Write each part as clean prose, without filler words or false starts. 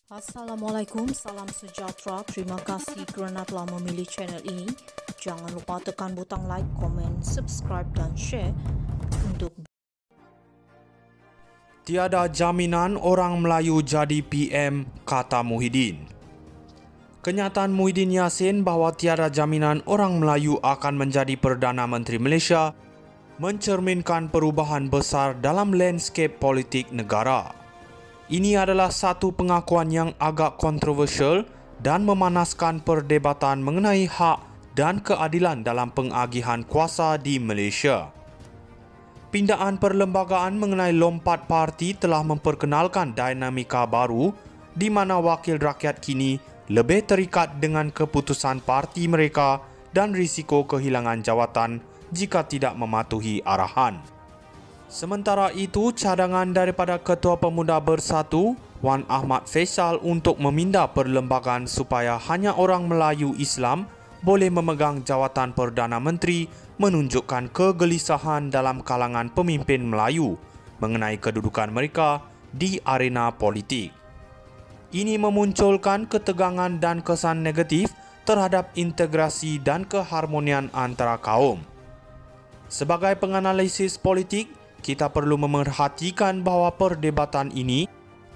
Assalamualaikum, salam sejahtera. Terima kasih kerana telah memilih channel ini. Jangan lupa tekan butang like, komen, subscribe dan share untuk Tiada jaminan orang Melayu jadi PM, kata Muhyiddin. Kenyataan Muhyiddin Yassin bahawa tiada jaminan orang Melayu akan menjadi Perdana Menteri Malaysia mencerminkan perubahan besar dalam landscape politik negara. Ini adalah satu pengakuan yang agak kontroversial dan memanaskan perdebatan mengenai hak dan keadilan dalam pengagihan kuasa di Malaysia. Pindaan perlembagaan mengenai lompat parti telah memperkenalkan dinamika baru di mana wakil rakyat kini lebih terikat dengan keputusan parti mereka dan risiko kehilangan jawatan jika tidak mematuhi arahan. Sementara itu, cadangan daripada Ketua Pemuda Bersatu, Wan Ahmad Faisal untuk meminda perlembagaan supaya hanya orang Melayu Islam boleh memegang jawatan Perdana Menteri menunjukkan kegelisahan dalam kalangan pemimpin Melayu mengenai kedudukan mereka di arena politik. Ini memunculkan ketegangan dan kesan negatif terhadap integrasi dan keharmonian antara kaum. Sebagai penganalisis politik, kita perlu memerhatikan bahawa perdebatan ini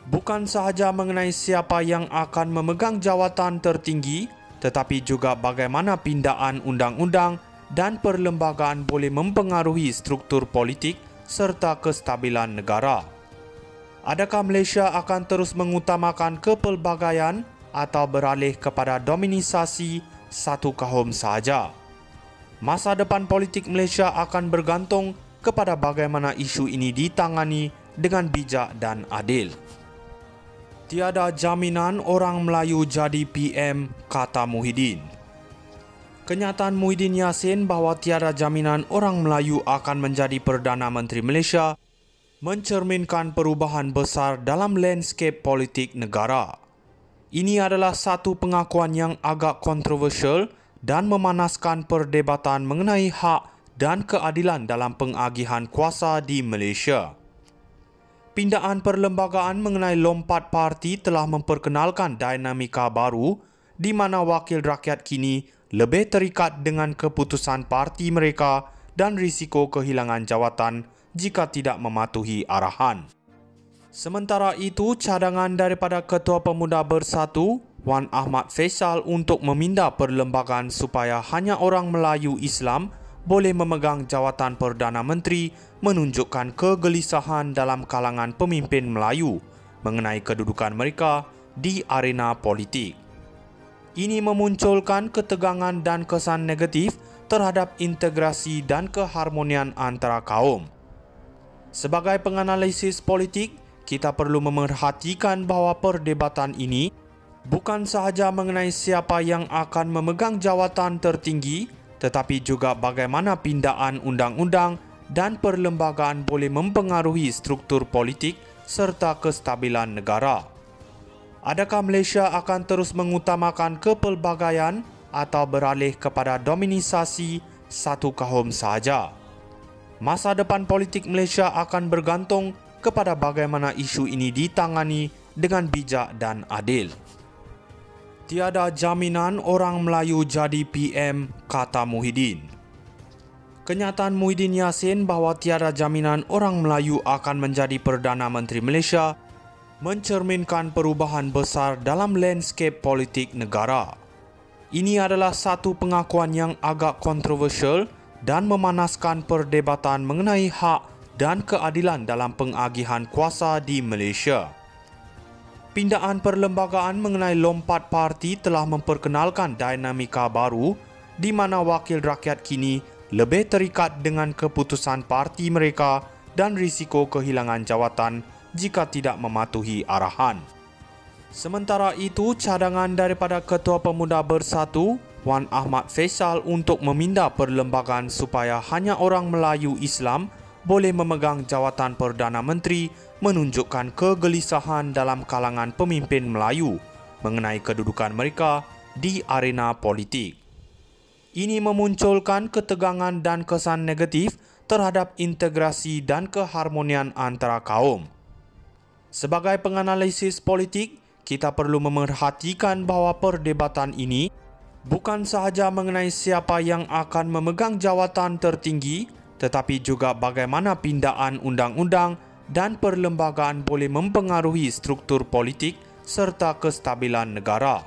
bukan sahaja mengenai siapa yang akan memegang jawatan tertinggi, tetapi juga bagaimana pindaan undang-undang dan perlembagaan boleh mempengaruhi struktur politik serta kestabilan negara. Adakah Malaysia akan terus mengutamakan kepelbagaian atau beralih kepada dominisasi satu kaum sahaja? Masa depan politik Malaysia akan bergantung kepada bagaimana isu ini ditangani dengan bijak dan adil. Tiada jaminan orang Melayu jadi PM, kata Muhyiddin. Kenyataan Muhyiddin Yassin bahawa tiada jaminan orang Melayu akan menjadi Perdana Menteri Malaysia mencerminkan perubahan besar dalam landscape politik negara. Ini adalah satu pengakuan yang agak kontroversial dan memanaskan perdebatan mengenai hak dan keadilan dalam pengagihan kuasa di Malaysia. Pindaan perlembagaan mengenai lompat parti telah memperkenalkan dinamika baru di mana wakil rakyat kini lebih terikat dengan keputusan parti mereka dan risiko kehilangan jawatan jika tidak mematuhi arahan. Sementara itu, cadangan daripada Ketua Pemuda Bersatu, Wan Ahmad Faisal untuk meminda perlembagaan supaya hanya orang Melayu Islam boleh memegang jawatan Perdana Menteri menunjukkan kegelisahan dalam kalangan pemimpin Melayu mengenai kedudukan mereka di arena politik. Ini memunculkan ketegangan dan kesan negatif terhadap integrasi dan keharmonian antara kaum. Sebagai penganalisis politik, kita perlu memerhatikan bahawa perdebatan ini bukan sahaja mengenai siapa yang akan memegang jawatan tertinggi, tetapi juga bagaimana pindaan undang-undang dan perlembagaan boleh mempengaruhi struktur politik serta kestabilan negara. Adakah Malaysia akan terus mengutamakan kepelbagaian atau beralih kepada dominisasi satu kaum sahaja? Masa depan politik Malaysia akan bergantung kepada bagaimana isu ini ditangani dengan bijak dan adil. Tiada jaminan orang Melayu jadi PM, kata Muhyiddin. Kenyataan Muhyiddin Yassin bahawa tiada jaminan orang Melayu akan menjadi Perdana Menteri Malaysia mencerminkan perubahan besar dalam landscape politik negara. Ini adalah satu pengakuan yang agak kontroversial dan memanaskan perdebatan mengenai hak dan keadilan dalam pengagihan kuasa di Malaysia. Pindaan perlembagaan mengenai lompat parti telah memperkenalkan dinamika baru di mana wakil rakyat kini lebih terikat dengan keputusan parti mereka dan risiko kehilangan jawatan jika tidak mematuhi arahan. Sementara itu, cadangan daripada Ketua Pemuda Bersatu, Wan Ahmad Faisal untuk meminda perlembagaan supaya hanya orang Melayu Islam boleh memegang jawatan Perdana Menteri menunjukkan kegelisahan dalam kalangan pemimpin Melayu mengenai kedudukan mereka di arena politik. Ini memunculkan ketegangan dan kesan negatif terhadap integrasi dan keharmonian antara kaum. Sebagai penganalisis politik, kita perlu memerhatikan bahawa perdebatan ini bukan sahaja mengenai siapa yang akan memegang jawatan tertinggi, tetapi juga bagaimana pindaan undang-undang dan perlembagaan boleh mempengaruhi struktur politik serta kestabilan negara.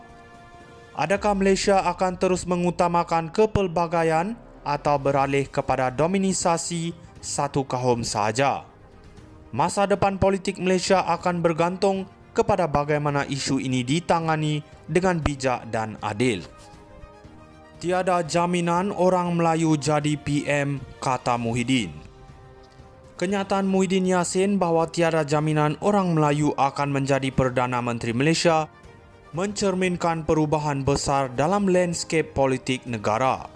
Adakah Malaysia akan terus mengutamakan kepelbagaian atau beralih kepada dominisasi satu kaum sahaja? Masa depan politik Malaysia akan bergantung kepada bagaimana isu ini ditangani dengan bijak dan adil. Tiada jaminan orang Melayu jadi PM, kata Muhyiddin. Kenyataan Muhyiddin Yassin bahawa tiada jaminan orang Melayu akan menjadi Perdana Menteri Malaysia mencerminkan perubahan besar dalam landscape politik negara.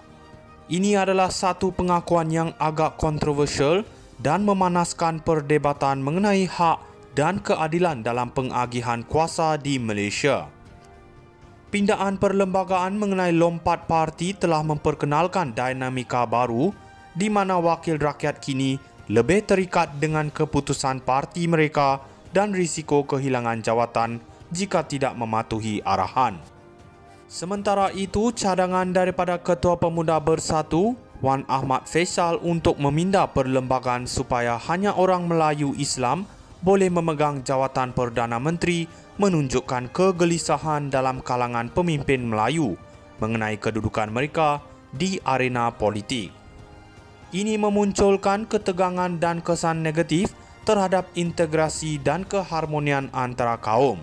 Ini adalah satu pengakuan yang agak kontroversial dan memanaskan perdebatan mengenai hak dan keadilan dalam pengagihan kuasa di Malaysia. Pindaan perlembagaan mengenai lompat parti telah memperkenalkan dinamika baru di mana wakil rakyat kini lebih terikat dengan keputusan parti mereka dan risiko kehilangan jawatan jika tidak mematuhi arahan. Sementara itu, cadangan daripada Ketua Pemuda Bersatu, Wan Ahmad Faisal untuk meminda perlembagaan supaya hanya orang Melayu Islam boleh memegang jawatan Perdana Menteri menunjukkan kegelisahan dalam kalangan pemimpin Melayu mengenai kedudukan mereka di arena politik. Ini memunculkan ketegangan dan kesan negatif terhadap integrasi dan keharmonian antara kaum.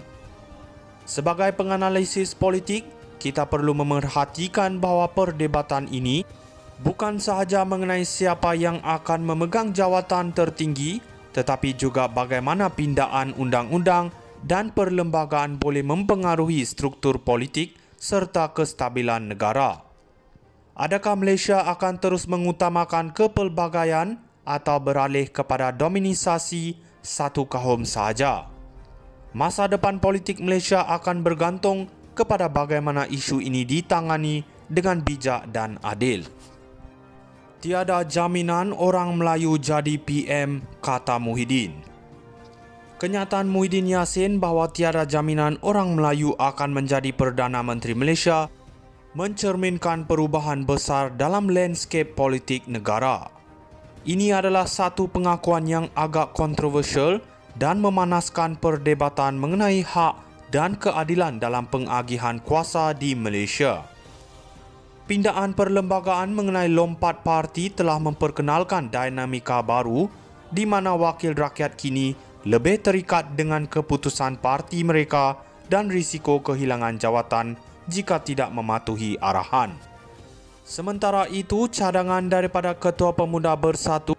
Sebagai penganalisis politik, kita perlu memerhatikan bahawa perdebatan ini bukan sahaja mengenai siapa yang akan memegang jawatan tertinggi, tetapi juga bagaimana pindaan undang-undang dan perlembagaan boleh mempengaruhi struktur politik serta kestabilan negara. Adakah Malaysia akan terus mengutamakan kepelbagaian atau beralih kepada dominisasi satu kaum sahaja? Masa depan politik Malaysia akan bergantung kepada bagaimana isu ini ditangani dengan bijak dan adil. Tiada jaminan orang Melayu jadi PM, kata Muhyiddin. Kenyataan Muhyiddin Yassin bahawa tiada jaminan orang Melayu akan menjadi Perdana Menteri Malaysia mencerminkan perubahan besar dalam landscape politik negara. Ini adalah satu pengakuan yang agak kontroversial dan memanaskan perdebatan mengenai hak dan keadilan dalam pengagihan kuasa di Malaysia. Pindaan perlembagaan mengenai lompat parti telah memperkenalkan dinamika baru di mana wakil rakyat kini lebih terikat dengan keputusan parti mereka dan risiko kehilangan jawatan jika tidak mematuhi arahan. Sementara itu, cadangan daripada Ketua Pemuda Bersatu